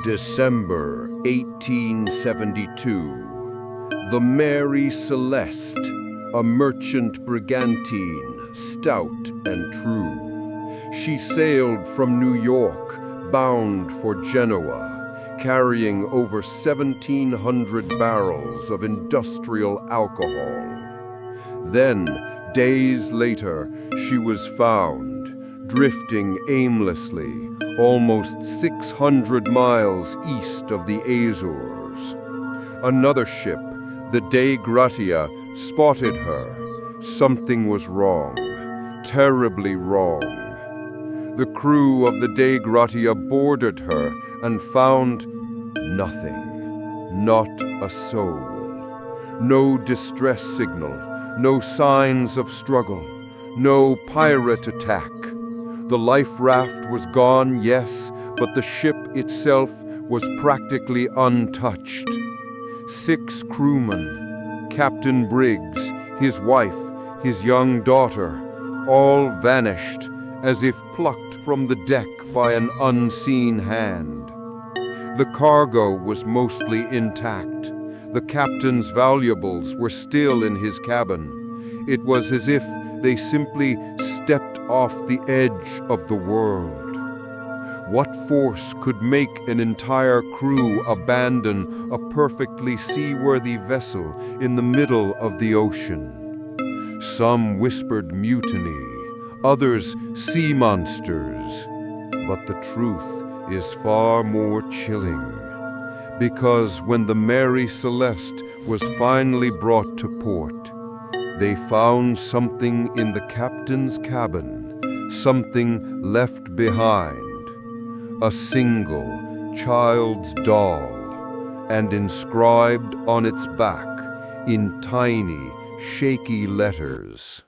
December 1872. The Mary Celeste, a merchant brigantine, stout and true. She sailed from New York, bound for Genoa, carrying over 1,700 barrels of industrial alcohol. Then, days later, she was found, drifting aimlessly, almost 600 miles east of the Azores. Another ship, the Dei Gratia, spotted her. Something was wrong, terribly wrong. The crew of the Dei Gratia boarded her and found nothing, not a soul. No distress signal, no signs of struggle, no pirate attack. The life raft was gone, yes, but the ship itself was practically untouched. 6 crewmen, Captain Briggs, his wife, his young daughter, all vanished as if plucked from the deck by an unseen hand. The cargo was mostly intact. The captain's valuables were still in his cabin. It was as if they simply stepped off the edge of the world. What force could make an entire crew abandon a perfectly seaworthy vessel in the middle of the ocean? Some whispered mutiny, others sea monsters. But the truth is far more chilling. Because when the Mary Celeste was finally brought to port, they found something in the captain's cabin, something left behind. A single child's doll, and inscribed on its back in tiny, shaky letters,